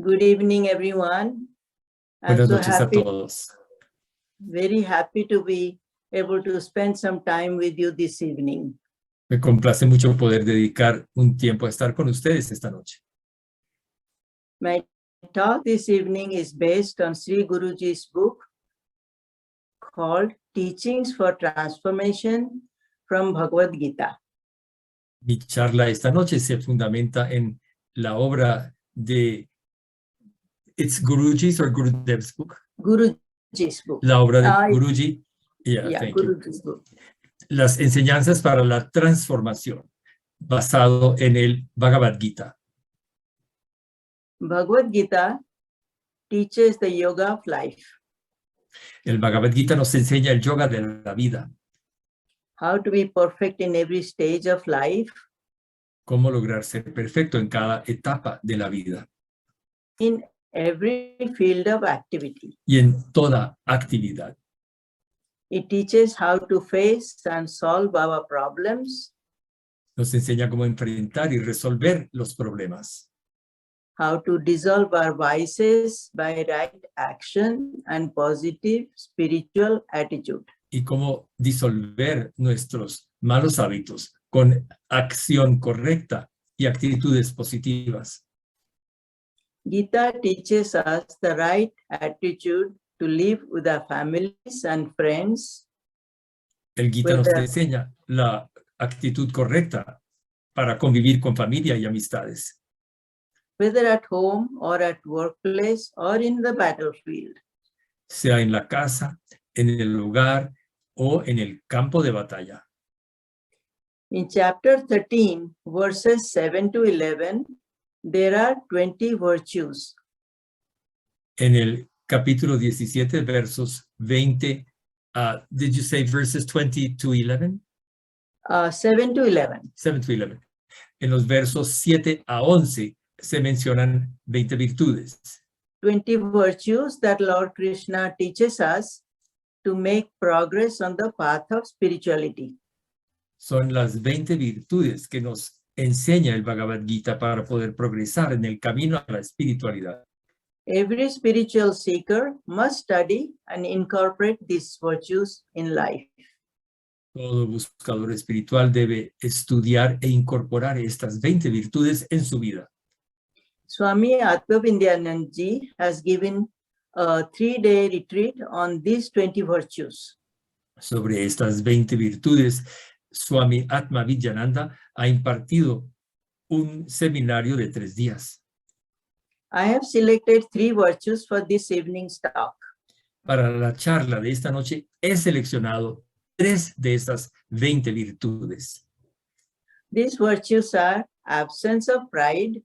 Good evening, everyone. I'm Buenas so noches a happy, todos. very happy to be able to spend some time with you this evening. Me complace mucho poder dedicar un tiempo a estar con ustedes esta noche. My talk this evening is based on Sri Guruji's book called Teachings for Transformation from Bhagavad Gita. Mi charla esta noche se fundamenta en la obra de It's Guruji's or Gurudev's book. Guruji's book. La obra de Guruji. Thank you. Guruji's book. Las enseñanzas para la transformación, basado en el Bhagavad Gita. Bhagavad Gita teaches the yoga of life, El Bhagavad Gita nos enseña el yoga de la vida, how to be perfect in every stage of life, cómo lograr ser perfecto en cada etapa de la vida in every field of activity. y en toda actividad. It teaches how to face and solve our problems, Nos enseña cómo enfrentar y resolver los problemas, how to dissolve our vices by right action and positive spiritual attitude. y cómo disolver nuestros malos hábitos con acción correcta y actitudes positivas. Gita teaches us the right attitude to live with our families and friends, El Gita nos enseña la actitud correcta para convivir con familia y amistades, whether at home or at workplace or in the battlefield. sea en la casa, en el hogar o en el campo de batalla. In chapter 13, verses 7 to 11, there are 20 virtues. En el capítulo 17, versos 20, did you say verses 20 to 11? 7 to 11. 7 to 11. En los versos 7 a 11 se mencionan 20 virtudes. 20 virtues that Lord Krishna teaches us to make progress on the path of spirituality. Son las 20 virtudes que nos enseña el Bhagavad Gita para poder progresar en el camino a la espiritualidad. Every spiritual seeker must study and incorporate these virtues in life. Todo buscador espiritual debe estudiar e incorporar estas 20 virtudes en su vida. Swami Atmavindyanand Ji has given a 3-day retreat on these 20 virtues. Sobre estas 20 virtudes, Swami Atmavidyananda ha impartido un seminario de 3 días. I have selected 3 virtues for this evening's talk. Para la charla de esta noche he seleccionado 3 de estas 20 virtudes. These virtues are absence of pride,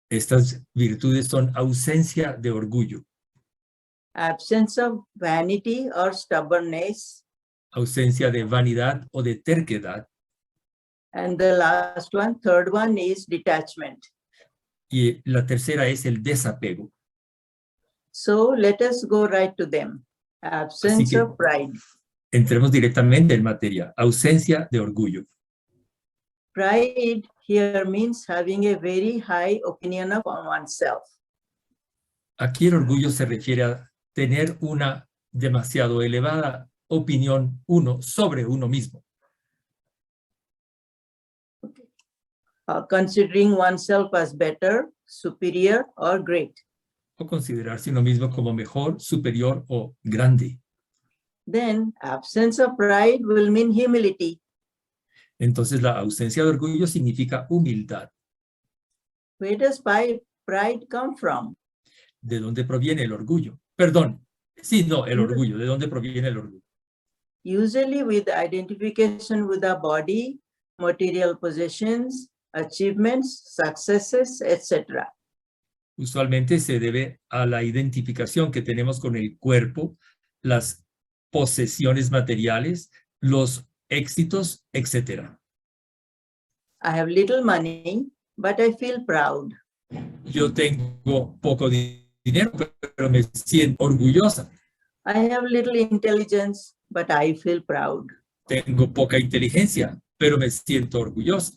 Estas virtudes son ausencia de orgullo, absence of vanity or stubbornness, ausencia de vanidad o de terquedad, and the last one, third one is detachment. y la tercera es el desapego. So let us go right to them. Absence que- of pride. Entremos directamente en materia. Ausencia de orgullo. Pride here means having a very high opinion of oneself. Aquí el orgullo se refiere a tener una demasiado elevada opinión sobre uno mismo. Considering oneself as better, superior, or great. O considerarse uno mismo como mejor, superior o grande. Then absence of pride will mean humility. Entonces la ausencia de orgullo significa humildad. Where does pride come from? ¿De dónde proviene el orgullo? Perdón. Sí, no, el orgullo. ¿De dónde proviene el orgullo? Usually with identification with our body, material possessions, achievements, successes, etc. Usualmente se debe a la identificación que tenemos con el cuerpo, las posesiones materiales, los éxitos, etc. I have little money, but I feel proud. Yo tengo poco dinero, pero me siento orgullosa. I have little intelligence, but I feel proud. Tengo poca inteligencia, pero me siento orgullosa.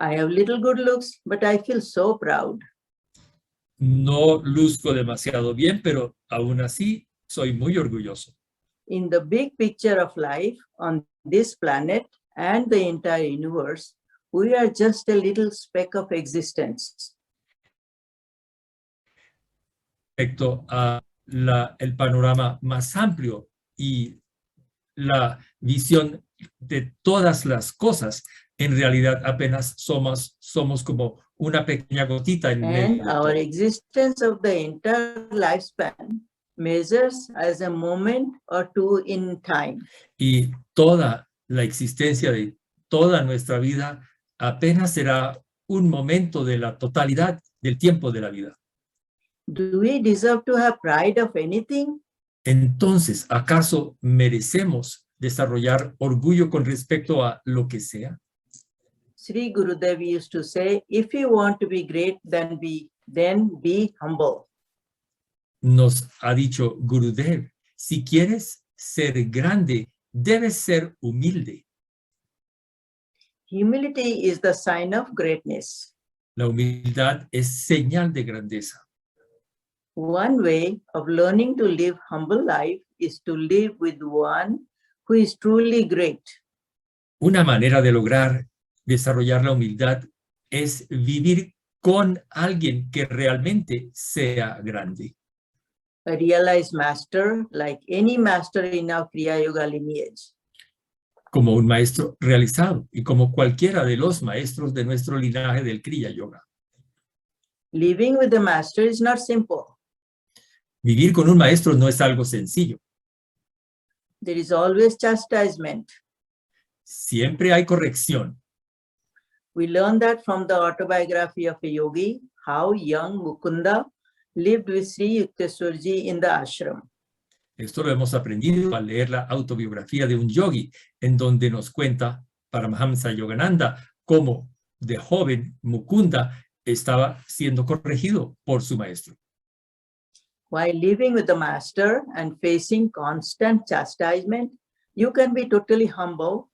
I have little good looks, but I feel so proud. No luzco demasiado bien, pero aún así soy muy orgulloso. In the big picture of life on this planet and the entire universe, we are just a little speck of existence. Respecto a el panorama más amplio y la visión de todas las cosas, en realidad apenas somos como una pequeña gotita en medio And de our todo. existence of the entire lifespan measures as a moment or two in time. Y toda la existencia de toda nuestra vida apenas será un momento de la totalidad del tiempo de la vida. Do we deserve to have pride of anything? Entonces, ¿acaso merecemos desarrollar orgullo con respecto a lo que sea? Sri Gurudev used to say, if you want to be great, then be humble. Nos ha dicho Gurudev, si quieres ser grande, debes ser humilde. Humility is the sign of greatness. La humildad es señal de grandeza. One way of learning to live humble life is to live with one who is truly great. Una manera de lograr desarrollar la humildad es vivir con alguien que realmente sea grande. A realized master, like any master in our Kriya Yoga lineage. Como un maestro realizado y como cualquiera de los maestros de nuestro linaje del Kriya Yoga. Living with the master is not simple. Vivir con un maestro no es algo sencillo. There is always chastisement. Siempre hay corrección. We learn that from the autobiography of a yogi, how young Mukunda lived with Sri Yukteswarji in the ashram. Esto lo hemos aprendido al leer la autobiografía de un yogi, en donde nos cuenta Paramahamsa Yogananda cómo de joven Mukunda estaba siendo corregido por su maestro. While living with the master and facing constant chastisement, you can be totally humble.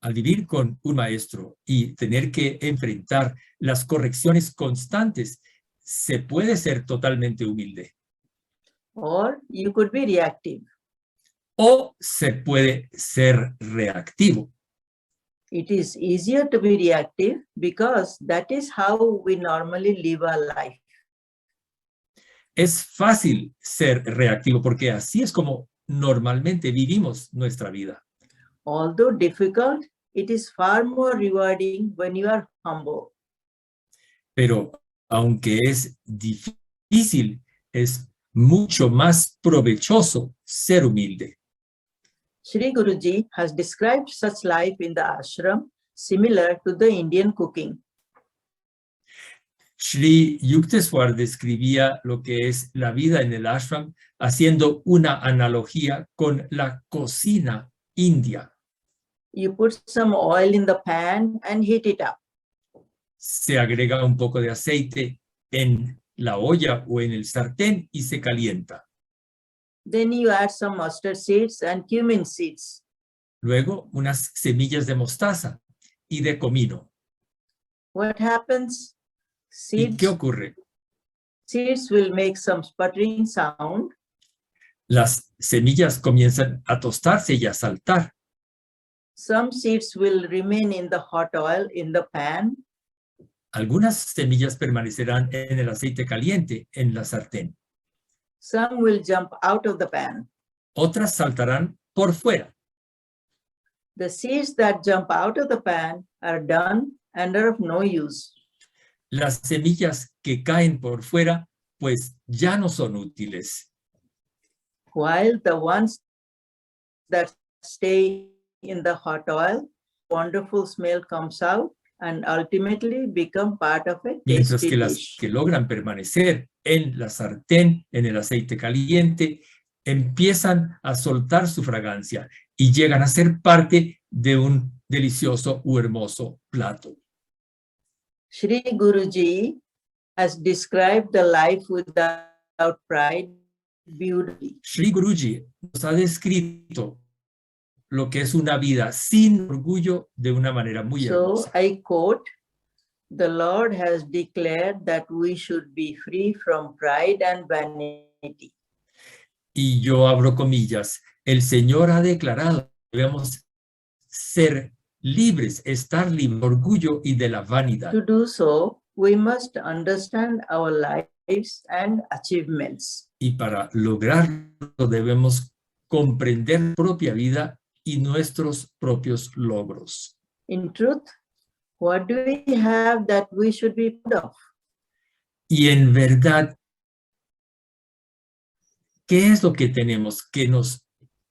Al vivir con un maestro y tener que enfrentar las correcciones constantes, se puede ser totalmente humilde. Or you could be reactive. O se puede ser reactivo. It is easier to be reactive because that is how we normally live our life. Es fácil ser reactivo porque así es como normalmente vivimos nuestra vida. Although difficult, it is far more rewarding when you are humble. Pero aunque es difícil, es mucho más provechoso ser humilde. Sri Guruji has described such life in the ashram similar to the Indian cooking. Sri Yukteswar describía lo que es la vida en el ashram haciendo una analogía con la cocina india. You put some oil in the pan and heat it up. Se agrega un poco de aceite en la olla o en el sartén y se calienta. Then you add some mustard seeds and cumin seeds. Luego unas semillas de mostaza y de comino. What happens? ¿Y qué ocurre? Seeds will make some sputtering sound. Las semillas comienzan a tostarse y a saltar. Some seeds will remain in the hot oil in the pan. Algunas semillas permanecerán en el aceite caliente en la sartén. Some will jump out of the pan. Otras saltarán por fuera. The seeds that jump out of the pan are done and are of no use. Las semillas que caen por fuera, pues ya no son útiles. While the ones that stay in the hot oil, wonderful smell comes out and ultimately become part of a Mientras tasty que las dish. que logran permanecer en la sartén, en el aceite caliente, empiezan a soltar su fragancia y llegan a ser parte de un delicioso u hermoso plato. Sri Guruji has described the life without pride beautifully. Sri Guruji nos ha descrito lo que es una vida sin orgullo de una manera muy So hermosa. I quote, The Lord has declared that we should be free from pride and vanity. Y yo abro comillas, el Señor ha declarado que debemos ser libres, estar libres de orgullo y de la vanidad. To do so, we must understand our lives and achievements. Y para lograrlo debemos comprender nuestra propia vida y nuestros propios logros. In truth, what do we have that we should be proud of? Y en verdad, ¿qué es lo que tenemos que nos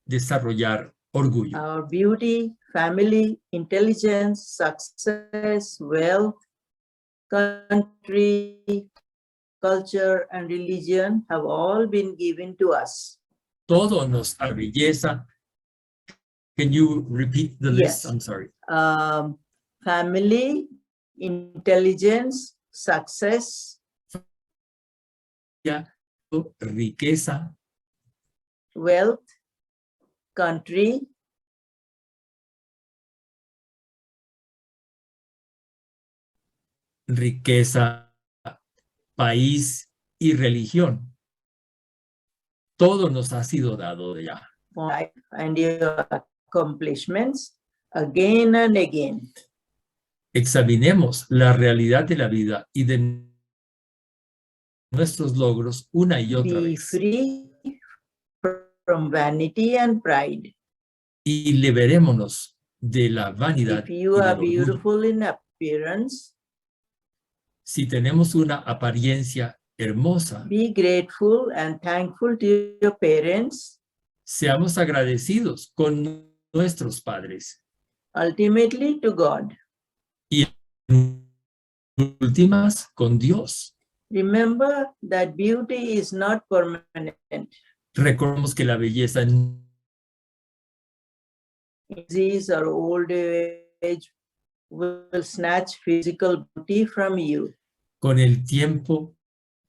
desarrollar orgullo? Our beauty, family, intelligence, success, wealth, country, culture, and religion have all been given to us. Todo nos da belleza. Can you repeat the list? Yes. I'm sorry. Family, intelligence, success, Riqueza, wealth, country, riqueza, país y religión. Todo nos ha sido dado de ya. life, and your accomplishments again and again. Examinemos la realidad de la vida y de nuestros logros una y otra Be vez. free from vanity and pride. Y liberémonos de la vanidad If y you del are orgullo. beautiful in appearance, Si tenemos una apariencia hermosa, be grateful and thankful to your parents, seamos agradecidos con nuestros padres ultimately to God. y en últimas con Dios. Remember that beauty is not permanent. Recordemos que la belleza Disease or old age will snatch physical beauty from you. con el tiempo,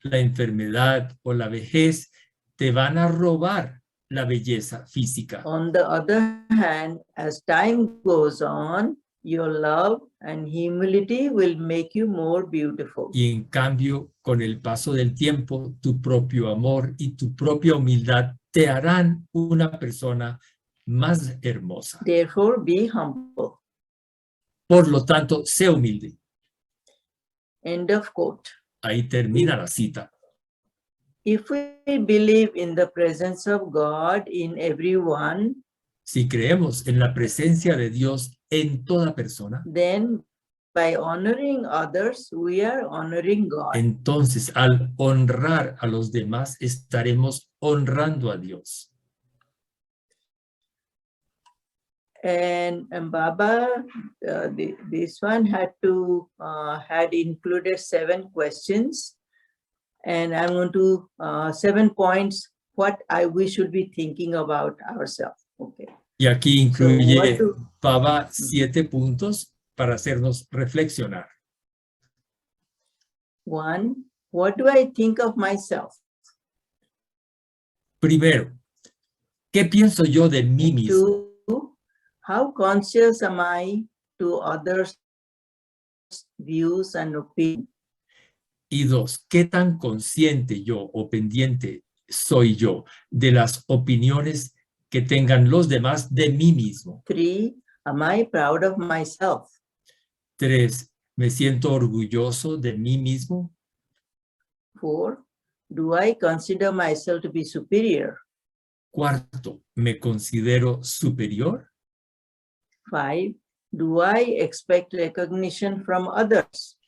la enfermedad o la vejez te van a robar la belleza física. On the other hand, as time goes on, your love and humility will make you more beautiful. Y en cambio, con el paso del tiempo, tu propio amor y tu propia humildad te harán una persona más hermosa. Therefore, be humble. Por lo tanto, sé humilde. End of quote. Ahí termina la cita. If we believe in the presence of God in everyone, Si creemos en la presencia de Dios en toda persona, then by honoring others, we are honoring God. entonces al honrar a los demás estaremos honrando a Dios. And Baba, this one had included 7 questions, and I'm going to 7 points what we should be thinking about ourselves. Okay. Y aquí incluye So Baba 7 puntos para hacernos reflexionar. 1, what do I think of myself? Primero, ¿qué pienso yo de mí mismo? 2, how conscious am I to others' views and opinions? Y 2, ¿qué tan consciente yo o pendiente soy yo de las opiniones que tengan los demás de mí mismo? 3, am I proud of myself? 3, ¿me siento orgulloso de mí mismo? 4, do I consider myself to be superior? 4, ¿me considero superior? 5, do I expect recognition from others?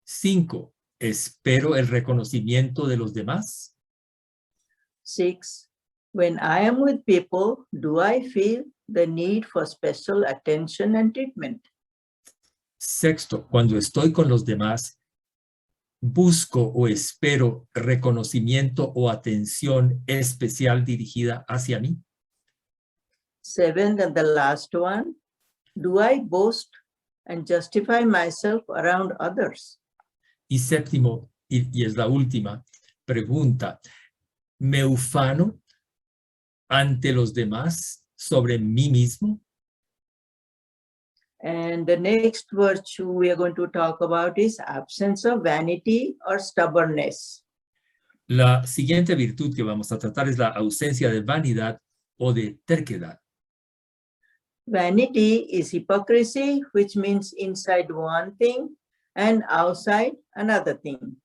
5, ¿espero el reconocimiento de los demás? 6, when I am with people, do I feel the need for special attention and treatment? 6, cuando estoy con los demás, busco o espero reconocimiento o atención especial dirigida hacia mí. 7, and the last one, do I boast and justify myself around others? Y 7, y es la última pregunta, ¿me ufano ante los demás sobre mí mismo? And the next virtue we are going to talk about is absence of vanity or stubbornness. La siguiente virtud que vamos a tratar es la ausencia de vanidad o de terquedad. Vanity is hypocrisy, which means inside one thing and outside another thing.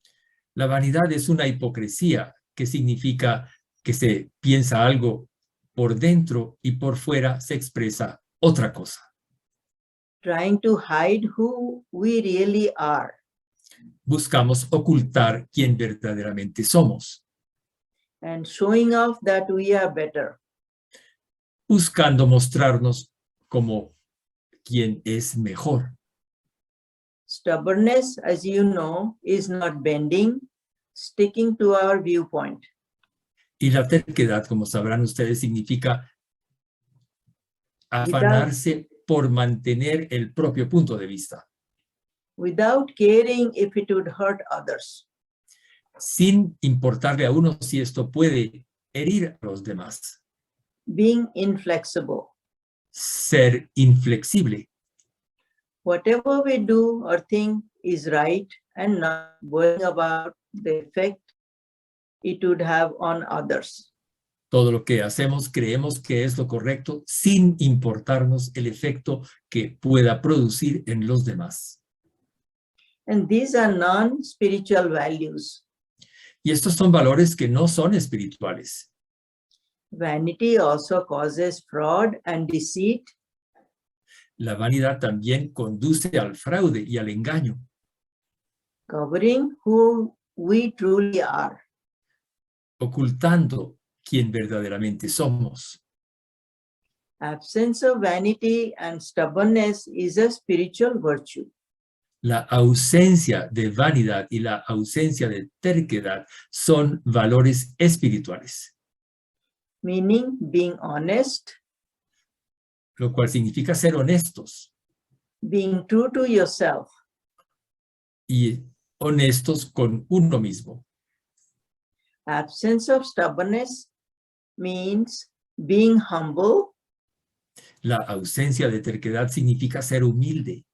La vanidad es una hipocresía que significa que se piensa algo por dentro y por fuera se expresa otra cosa. Trying to hide who we really are. Buscamos ocultar quién verdaderamente somos, And showing off that we are better. buscando mostrarnos como quien es mejor. Stubbornness, as you know, is not bending, sticking to our viewpoint. Y la terquedad, como sabrán ustedes, significa afanarse por mantener el propio punto de vista, Without caring if it would hurt others. sin importarle a uno si esto puede herir a los demás. Being inflexible. Ser inflexible. Whatever we do or think is right and not worrying about the effect it would have on others. Todo lo que hacemos creemos que es lo correcto sin importarnos el efecto que pueda producir en los demás. And these are non-spiritual values. Y estos son valores que no son espirituales. Vanity also causes fraud and deceit, La vanidad también conduce al fraude y al engaño, covering who we truly are. ocultando quién verdaderamente somos. Absence of vanity and stubbornness is a spiritual virtue. La ausencia de vanidad y la ausencia de terquedad son valores espirituales, Meaning being honest, lo cual significa ser honestos being true to yourself, y honestos con uno mismo. absence of stubbornness means being humble, La ausencia de terquedad significa ser humilde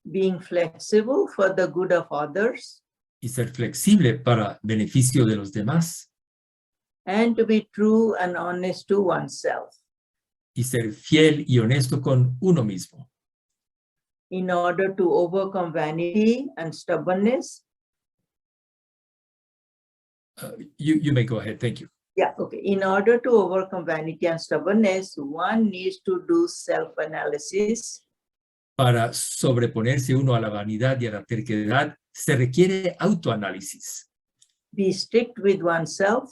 being flexible for the good of others, y ser flexible para beneficio de los demás and to be true and honest to oneself. y ser fiel y honesto con uno mismo. In order to overcome vanity and stubbornness, You may go ahead, thank you. yeah, okay. In order to overcome vanity and stubbornness, one needs to do self-analysis, Para sobreponerse uno a la vanidad y a la terquedad, se requiere autoanálisis, be strict with oneself,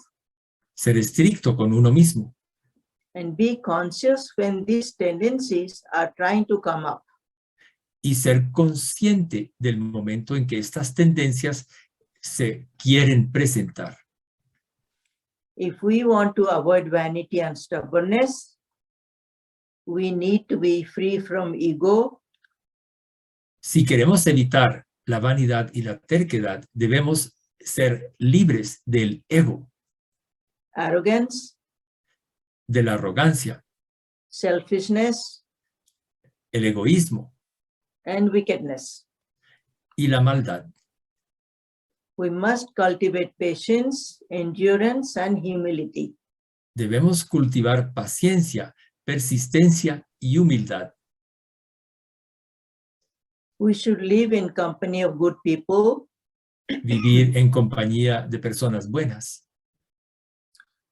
ser estricto con uno mismo and be conscious when these tendencies are trying to come up. y ser consciente del momento en que estas tendencias se quieren presentar. If we want to avoid vanity and stubbornness, we need to be free from ego, Si queremos evitar la vanidad y la terquedad, debemos ser libres del ego, arrogance, de la arrogancia, selfishness, el egoísmo and wickedness. y la maldad. We must cultivate patience, endurance, and humility. Debemos cultivar paciencia, persistencia y humildad. We should live in company of good people, Vivir en compañía de personas buenas,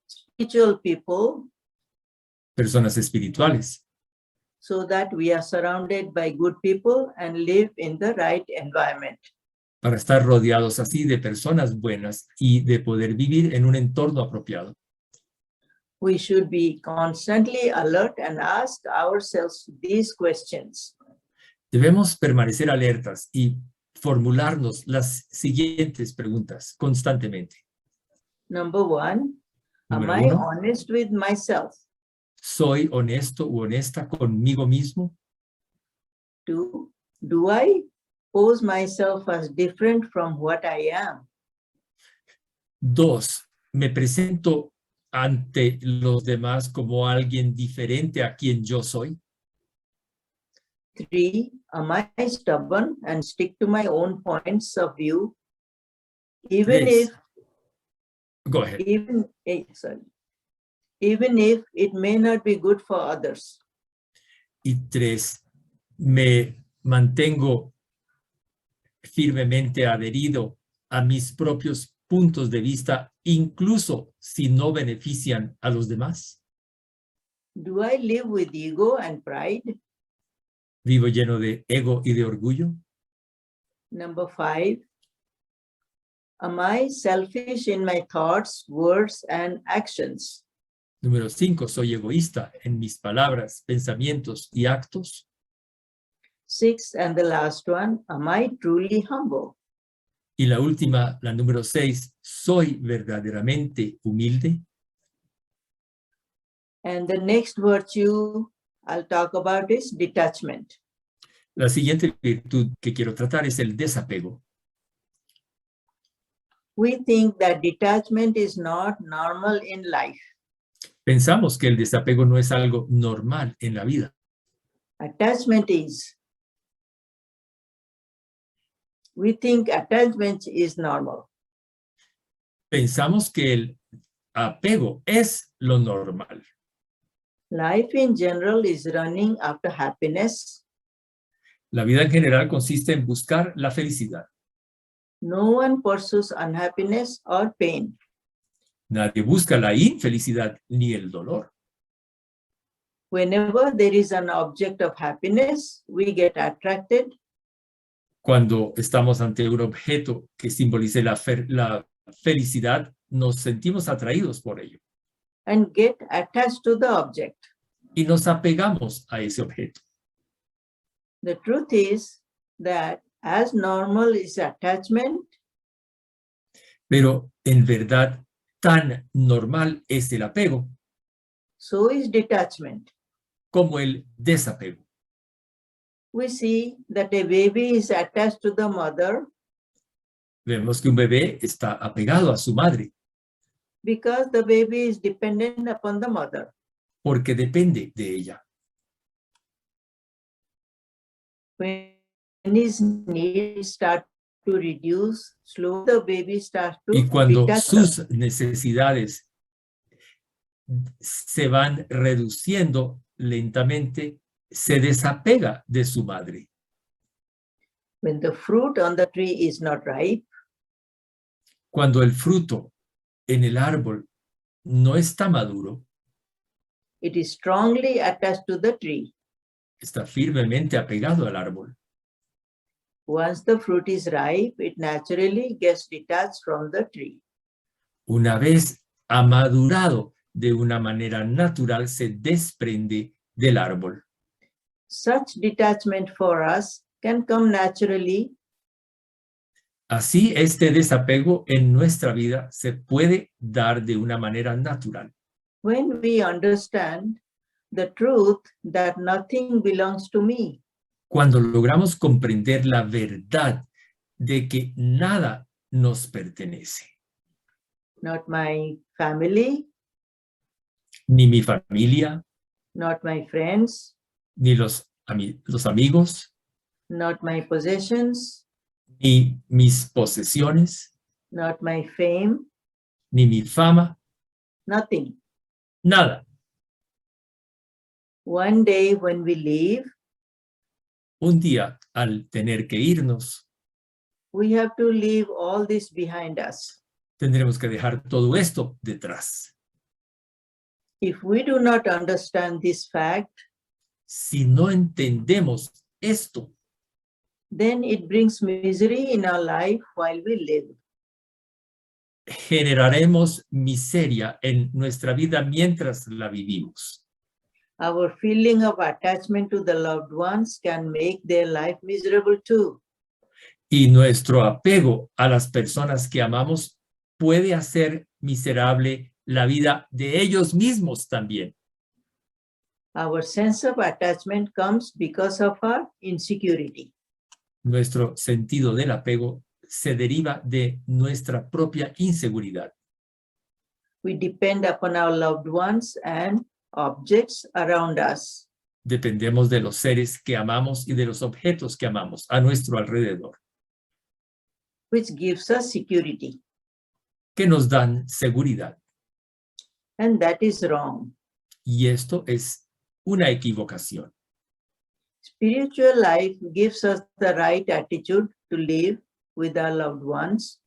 spiritual people, personas espirituales, so that we are surrounded by good people and live in the right environment. para estar rodeados así de personas buenas y de poder vivir en un entorno apropiado. We should be constantly alert and ask ourselves these questions. Debemos permanecer alertas y formularnos las siguientes preguntas constantemente. Number one, am Número I uno, honest with myself? ¿soy honesto u honesta conmigo mismo? Two, do I pose myself as different from what I am? Dos, ¿me presento ante los demás como alguien diferente a quien yo soy? 3, am I stubborn and stick to my own points of view, even Tres. if Go ahead. even if it may not be good for others? Y 3, me mantengo firmemente adherido a mis propios puntos de vista, incluso si no benefician a los demás. Do I live with ego and pride? Vivo lleno de ego y de orgullo. Number 5, am I selfish in my thoughts, words, and actions? Número 5, soy egoísta en mis palabras, pensamientos y actos. 6, and the last one, am I truly humble? Y la última, la número 6, soy verdaderamente humilde. And the next virtue I'll talk about is detachment. La siguiente virtud que quiero tratar es el desapego. We think that detachment is not normal in life. Pensamos que el desapego no es algo normal en la vida. Attachment is. We think attachment is normal. Pensamos que el apego es lo normal. Life in general is running after happiness. La vida en general consiste en buscar la felicidad. No one pursues unhappiness or pain. Nadie busca la infelicidad ni el dolor. Whenever there is an object of happiness, we get attracted. Cuando estamos ante un objeto que simbolice la felicidad, nos sentimos atraídos por ello. And get attached to the object. Y nos apegamos a ese objeto. The truth is that as normal is attachment, pero en verdad tan normal es el apego so is detachment. como el desapego. We see that a baby is attached to the mother Vemos que un bebé está apegado a su madre because the baby is dependent upon the mother. porque depende de ella. When his needs start to reduce, slowly the baby starts to Y cuando detach. sus necesidades se van reduciendo lentamente, se desapega de su madre. When the fruit on the tree is not ripe, Cuando el fruto en el árbol no está maduro, it is strongly attached to the tree. está firmemente apegado al árbol. Once the fruit is ripe, it naturally gets detached from the tree. Una vez ha madurado, de una manera natural se desprende del árbol. Such detachment for us can come naturally Así, este desapego en nuestra vida se puede dar de una manera natural. when we understand the truth that nothing belongs to me. Cuando logramos comprender la verdad de que nada nos pertenece. Not my family, Ni mi familia, not my friends, ni los amigos, not my possessions, ni mis posesiones, not my fame, ni mi fama, nothing. nada. One day when we leave, Un día, al tener que irnos, we have to leave all this behind us. tendremos que dejar todo esto detrás. If we do not understand this fact, Si no entendemos esto, then it brings misery in our life while we live. generaremos miseria en nuestra vida mientras la vivimos. Our feeling of attachment to the loved ones can make their life miserable too. Y nuestro apego a las personas que amamos puede hacer miserable la vida de ellos mismos también. Our sense of attachment comes because of our insecurity. Nuestro sentido del apego se deriva de nuestra propia inseguridad. We depend upon our loved ones and objects around us. Dependemos de los seres que amamos y de los objetos que amamos a nuestro alrededor, which gives us security. que nos dan seguridad. And that is wrong. Y esto es una equivocación. Spiritual life gives us the right attitude to live with our loved ones.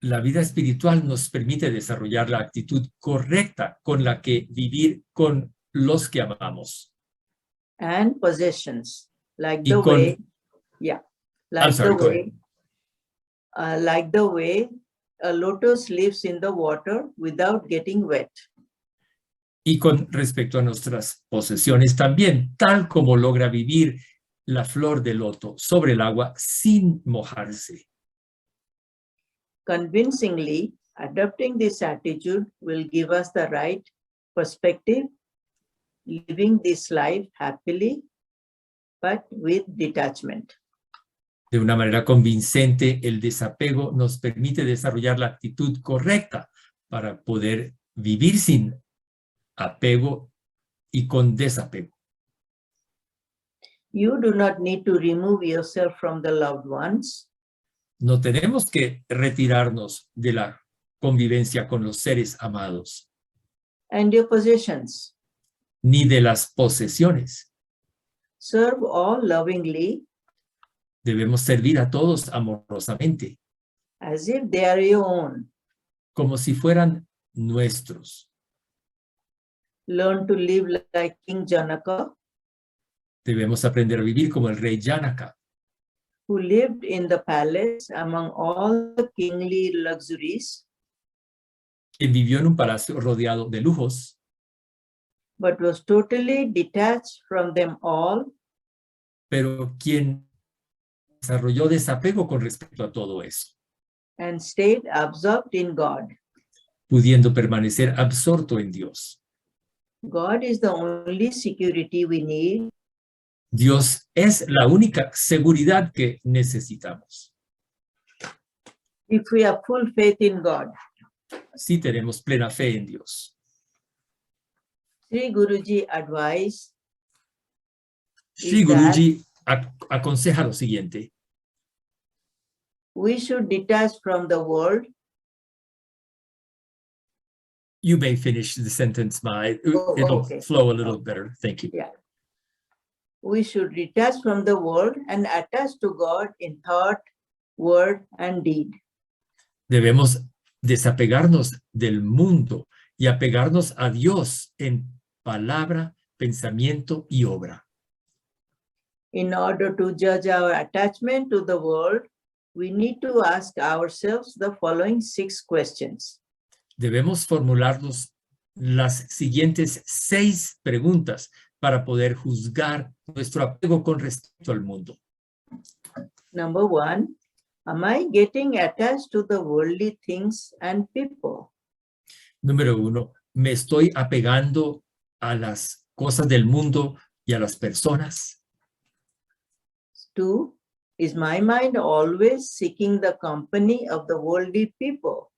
La vida espiritual nos permite desarrollar la actitud correcta con la que vivir con los que amamos. And possessions, like Y the con- way, yeah, I'm like sorry, the go way, a lotus lives in the water without getting wet. Y con respecto a nuestras posesiones también, tal como logra vivir la flor de loto sobre el agua sin mojarse. Convincingly, adopting this attitude will give us the right perspective, living this life happily, but with detachment. De una manera convincente, el desapego nos permite desarrollar la actitud correcta para poder vivir sin apego y con desapego. You do not need to remove yourself from the loved ones. No tenemos que retirarnos de la convivencia con los seres amados, And your possessions. ni de las posesiones. Serve all lovingly Debemos servir a todos amorosamente, as if they are your own. como si fueran nuestros. Learn to live like King Janaka, Debemos aprender a vivir como el rey Janaka, who lived in the palace among all the kingly luxuries, quien vivió en un palacio rodeado de lujos, but was totally detached from them all pero quien desarrolló desapego con respecto a todo eso, and stayed absorbed in God. pudiendo permanecer absorto en Dios. God is the only security we need. Dios es la única seguridad que necesitamos. If we have full faith in God. Si tenemos plena fe en Dios. Sri Guruji advised Sri is that Guruji aconseja lo siguiente: we should detach from the world. You may finish the sentence, it'll Okay. flow a little better. Thank you. Yeah. We should detach from the world and attach to God in thought, word, and deed. Debemos desapegarnos del mundo y apegarnos a Dios en palabra, pensamiento y obra. In order to judge our attachment to the world, we need to ask ourselves the following 6 questions. Debemos formularnos las siguientes 6 preguntas para poder juzgar nuestro apego con respecto al mundo. Number 1, am I getting attached to the worldly things and people? Número 1, ¿me estoy apegando a las cosas del mundo y a las personas? 2, is my mind always seeking the company of the worldly people?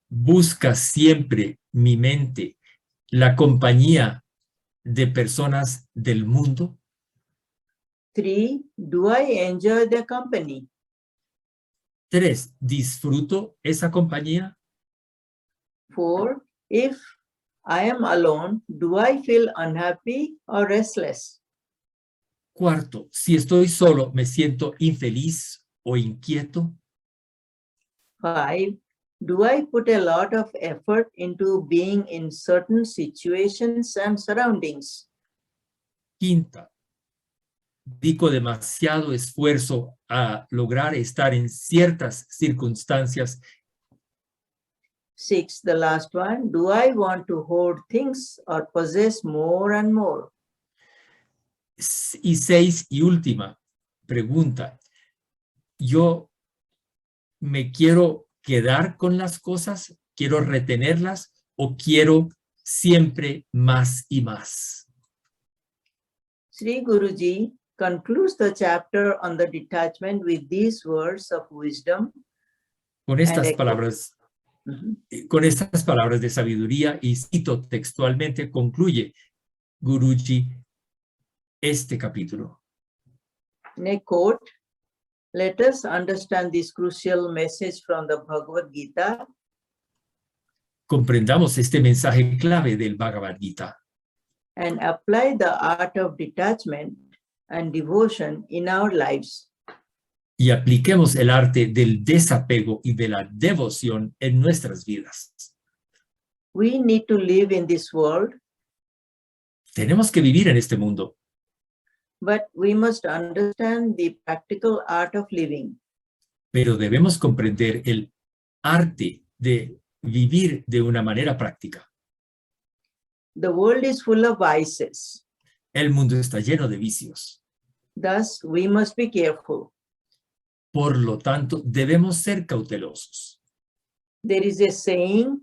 ¿Busca siempre mi mente la compañía de personas del mundo? 3, do I enjoy their company? 3, ¿disfruto esa compañía? 4, if I am alone, do I feel unhappy or restless? 4, si estoy solo, ¿me siento infeliz o inquieto? 5, do I put a lot of effort into being in certain situations and surroundings? 5, dedico demasiado esfuerzo a lograr estar en ciertas circunstancias. 6, the last one, do I want to hoard things or possess more and more? Y 6, y última pregunta, ¿yo me quiero quedar con las cosas? ¿Quiero retenerlas o quiero siempre más y más? Sri Guruji concludes the chapter on the detachment with these words of wisdom. Con estas And- palabras, Mhm. con estas palabras de sabiduría, y cito textualmente, concluye Guruji este capítulo. In a quote, let us understand this crucial message from the Bhagavad Gita. Comprendamos este mensaje clave del Bhagavad Gita And apply the art of detachment and devotion in our lives. y apliquemos el arte del desapego y de la devoción en nuestras vidas. We need to live in this world, Tenemos que vivir en este mundo, but we must understand the practical art of living. pero debemos comprender el arte de vivir de una manera práctica. The world is full of vices. El mundo está lleno de vicios. Thus, we must be careful. Por lo tanto, debemos ser cautelosos. There is a saying,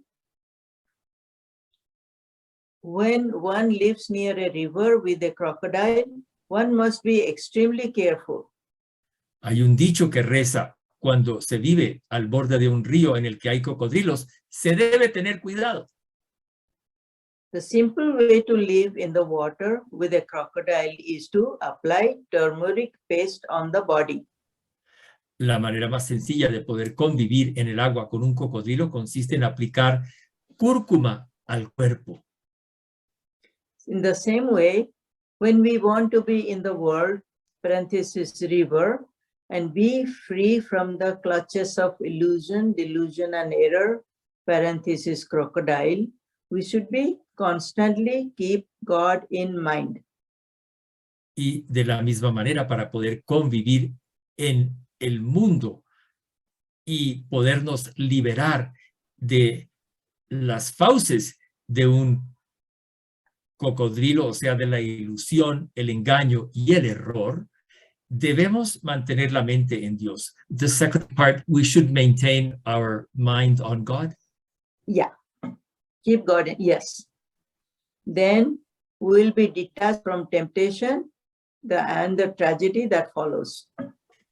when one lives near a river with a crocodile, one must be extremely careful. Hay un dicho que reza, cuando se vive al borde de un río en el que hay cocodrilos, se debe tener cuidado. The simple way to live in the water with a crocodile is to apply turmeric paste on the body. La manera más sencilla de poder convivir en el agua con un cocodrilo consiste en aplicar cúrcuma al cuerpo. In the same way, when we want to be in the world, parenthesis river, and be free from the clutches of illusion, delusion, and error, parenthesis crocodile, we should be constantly keep God in mind. Y de la misma manera, para poder convivir en el mundo y podernos liberar de las fauces de un cocodrilo, o sea, de la ilusión, el engaño y el error, debemos mantener la mente en Dios. The second part, we should maintain our mind on God. Yeah, keep God in, yes. Then we will be detached from temptation and the tragedy that follows.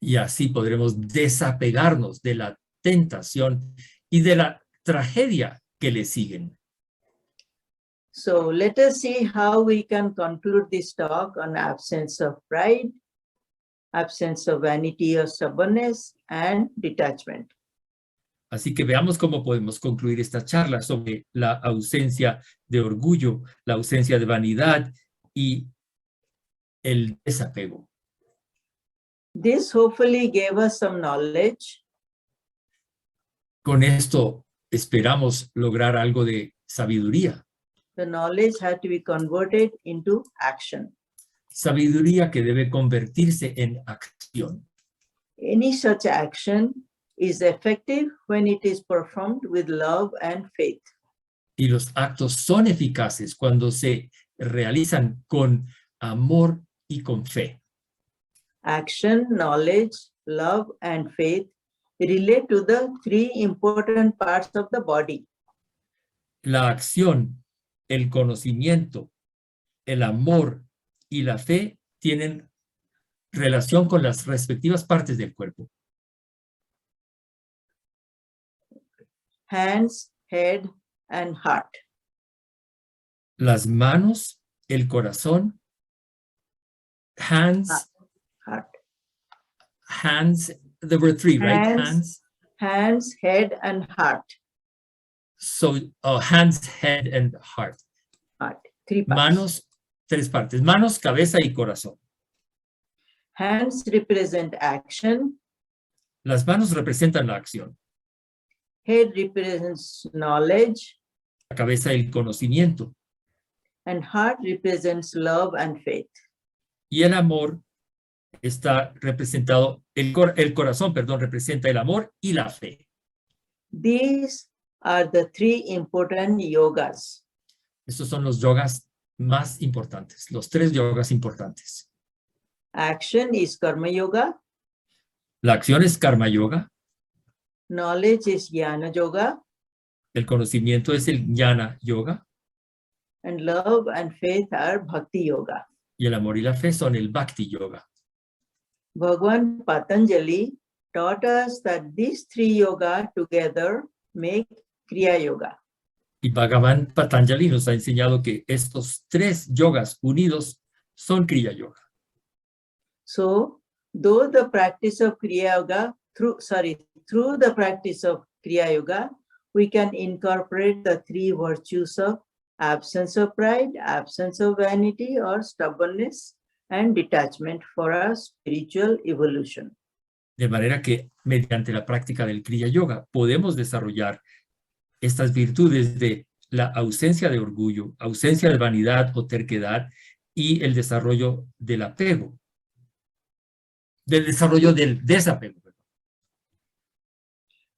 Y así podremos desapegarnos de la tentación y de la tragedia que le siguen. So let us see how we can conclude this talk on absence of pride, absence of vanity or stubbornness, and detachment. Así que veamos cómo podemos concluir esta charla sobre la ausencia de orgullo, la ausencia de vanidad y el desapego. This hopefully gave us some knowledge. Con esto esperamos lograr algo de sabiduría. The knowledge had to be converted into action. Sabiduría que debe convertirse en acción. Any such action is effective when it is performed with love and faith. Y los actos son eficaces cuando se realizan con amor y con fe. Action, knowledge, love, and faith relate to the three important parts of the body: La acción, el conocimiento, el amor y la fe tienen relación con las respectivas partes del cuerpo. hands, head, and heart. Las manos, el corazón, hands, Heart. hands, there were three, right? Hands, head, and heart. So, hands, head, and heart. Heart. Three parts. Manos, tres partes. Manos, cabeza y corazón. Hands represent action. Las manos representan la acción. Head represents knowledge. La cabeza, el conocimiento. And heart represents love and faith. Y el amor está representado, el corazón, perdón, representa el amor y la fe. These are the three important yogas. Estos son los yogas más importantes, los tres yogas importantes. Action is karma yoga. La acción es karma yoga, Knowledge is jnana yoga. el conocimiento es el jnana yoga, And love and faith are bhakti yoga. y el amor y la fe son el bhakti yoga. Bhagavan Patanjali taught us that these three yoga together make Kriya yoga. Y Bhagavan Patanjali nos ha enseñado que estos tres yogas unidos son Kriya yoga. So, though the practice of Kriya Yoga, through the practice of Kriya Yoga, we can incorporate the three virtues of absence of pride, absence of vanity or stubbornness, and detachment for our spiritual evolution. De manera que mediante la práctica del Kriya Yoga podemos desarrollar estas virtudes de la ausencia de orgullo, ausencia de vanidad o terquedad y el desarrollo del apego, del desarrollo del desapego.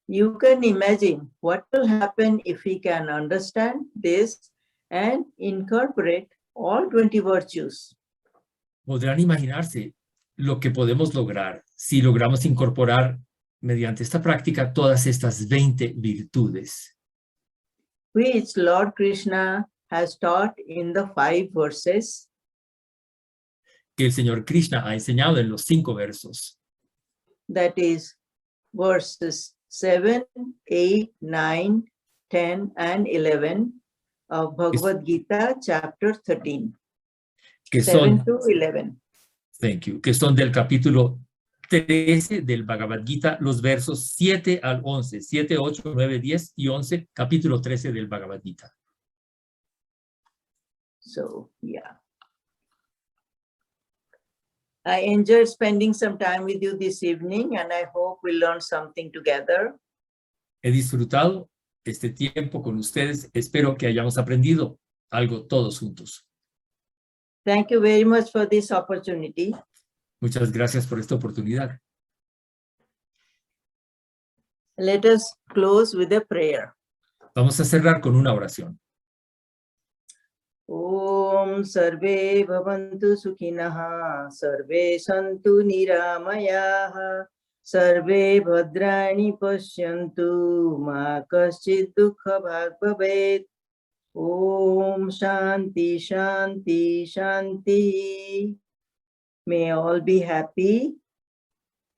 You can imagine what will happen if we can understand this and incorporate all 20 virtues. Podrán imaginarse lo que podemos lograr si logramos incorporar mediante esta práctica todas estas 20 virtudes, which Lord Krishna has taught in the 5 verses. que el Señor Krishna ha enseñado en los 5 versos, That is verses 7, 8, 9, 10, and 11 of Bhagavad Gita, chapter 13. que 7 son, to 11. thank you, que son del capítulo 13 del Bhagavad Gita, los versos 7 al 11, 7, 8, 9, 10 y 11, capítulo 13 del Bhagavad Gita. So, yeah. I enjoyed spending some time with you this evening, and I hope we learn something together. He disfrutado este tiempo con ustedes. Espero que hayamos aprendido algo todos juntos. Thank you very much for this opportunity. Muchas gracias por esta oportunidad. Let us close with a prayer. Vamos a cerrar con una oración. Om Sarve Bhavantu Sukhinah, Sarve Santu Niramayaha, Sarve Bhadrani Pashyantu, Ma Kaschid Dukha Bhag Bhavet. Om Shanti Shanti Shanti. May all be happy.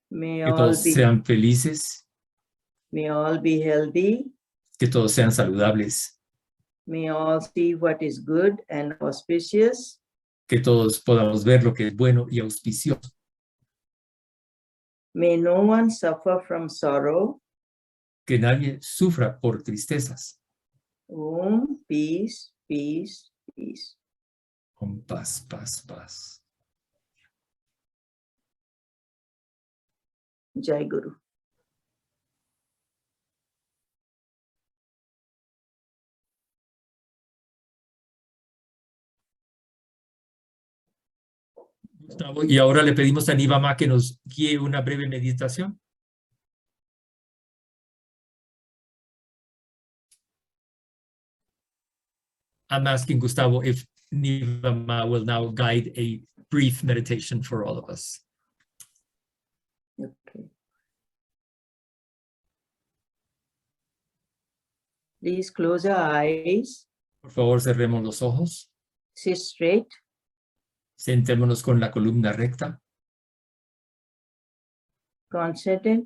May Que todos sean felices, may all be healthy. que todos sean saludables, May all see what is good and auspicious. que todos podamos ver lo que es bueno y auspicioso. May no one suffer from sorrow. Que nadie sufra por tristezas. Om, peace, peace, peace. Con paz, paz, paz. Jai Guru. Gustavo, y ahora le pedimos a Niva que nos guíe una breve meditación. I'm asking Gustavo if Niva will now guide a brief meditation for all of us. Okay. Please close your eyes. Por favor, cerremos los ojos. Sit straight. Sentémonos con la columna recta. Concentrate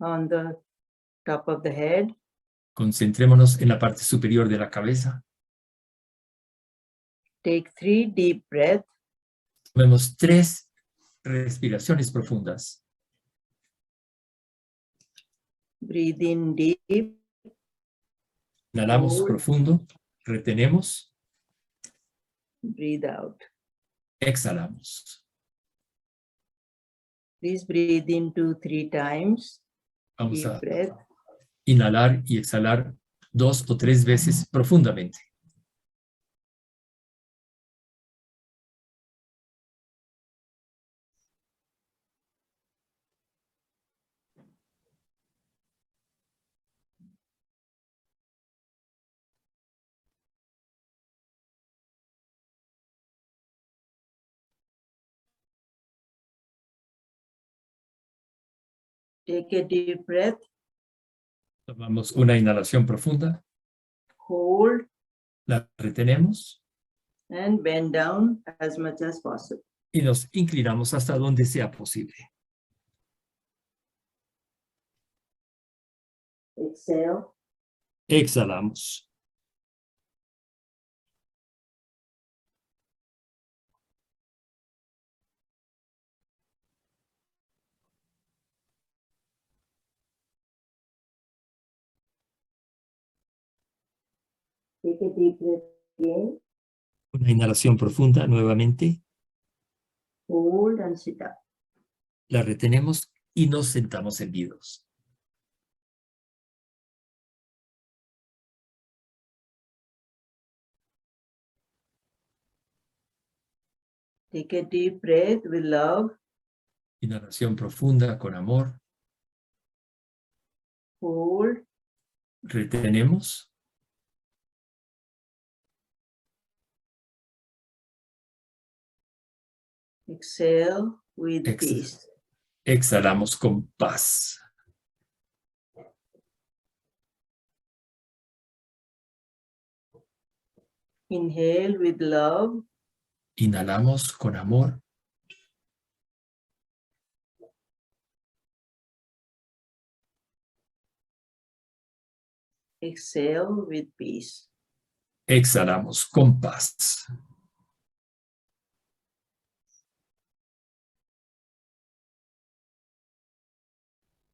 on the top of the head. Concentrémonos en la parte superior de la cabeza. Take 3 deep breaths. Tomemos 3 respiraciones profundas. Breathe in deep. Inhalamos Hold. profundo, retenemos, Breathe out. exhalamos. Please breathe in 2, 3 times. Vamos Deep a breath. inhalar y exhalar 2 o 3 veces profundamente. Take a deep breath. Tomamos una inhalación profunda, Hold la retenemos and bend down as much as possible. y nos inclinamos hasta donde sea posible. Exhale. Exhalamos. Take a deep breath again. Una inhalación profunda nuevamente. Hold and sit up. La retenemos y nos sentamos erguidos. Take a deep breath with love. Inhalación profunda con amor. Hold. Retenemos. Exhale with peace. Exhalamos con paz. Inhale with love. Inhalamos con amor. Exhale with peace. Exhalamos con paz.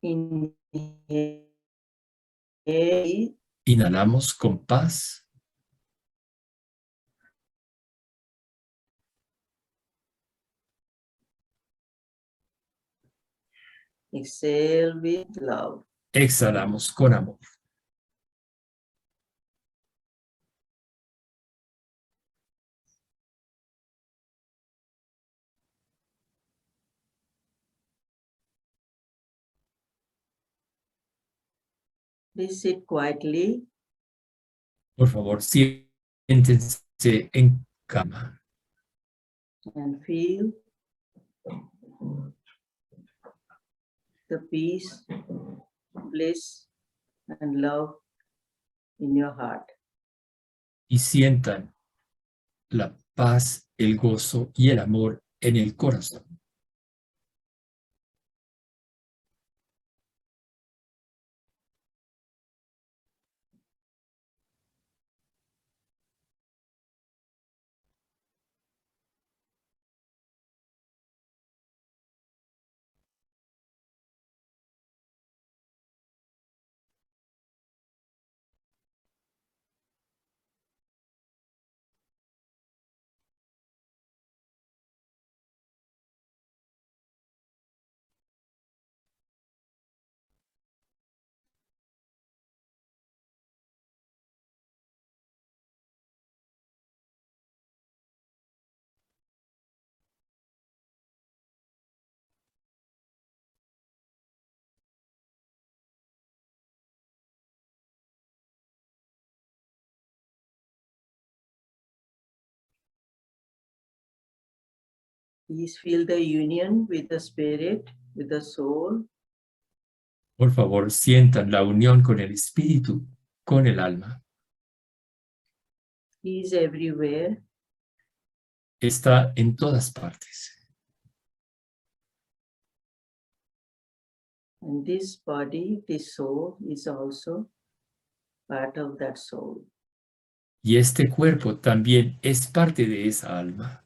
Inhale. Inhalamos con paz. Exhale with love. Exhalamos con amor. Please sit quietly. Por favor, siéntense en cama And feel the peace, bliss, and love in your heart. y sientan la paz, el gozo y el amor en el corazón. Please feel the union with the spirit, with the soul. Por favor, sientan la unión con el espíritu, con el alma. He is everywhere. Está en todas partes. And this body, this soul, is also part of that soul. Y este cuerpo también es parte de esa alma.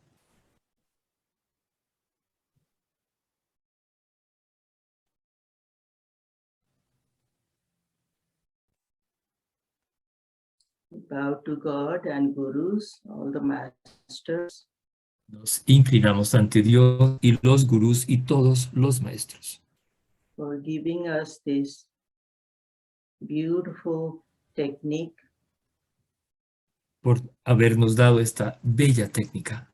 Bow to God and Gurus, all the masters, Nos inclinamos ante Dios y los gurús y todos los maestros for giving us this beautiful technique por habernos dado esta bella técnica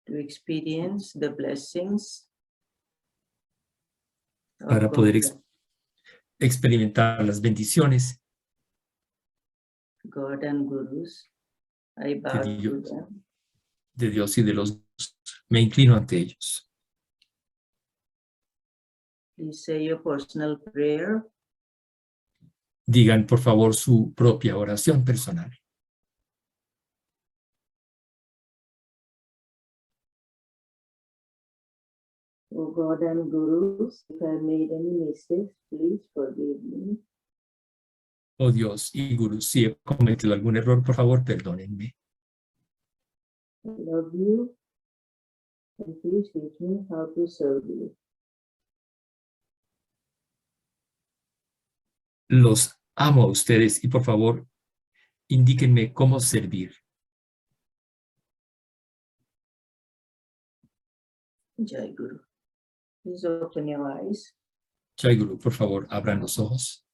to experience the blessings of para poder experimentar las bendiciones God and Gurus. I bow to them. de Dios y de los gurús. Me inclino ante ellos. Please say your personal prayer. Digan, por favor, su propia oración personal. O God and Gurus, if I made any mistakes, please forgive me. Oh Dios y gurús, si he cometido algún error, por favor, perdónenme. I love you, and please teach me how to serve you. Los amo a ustedes y por favor, indíquenme cómo servir. Jai Guru. Please open your eyes. Jai Guru, por favor, abran los ojos.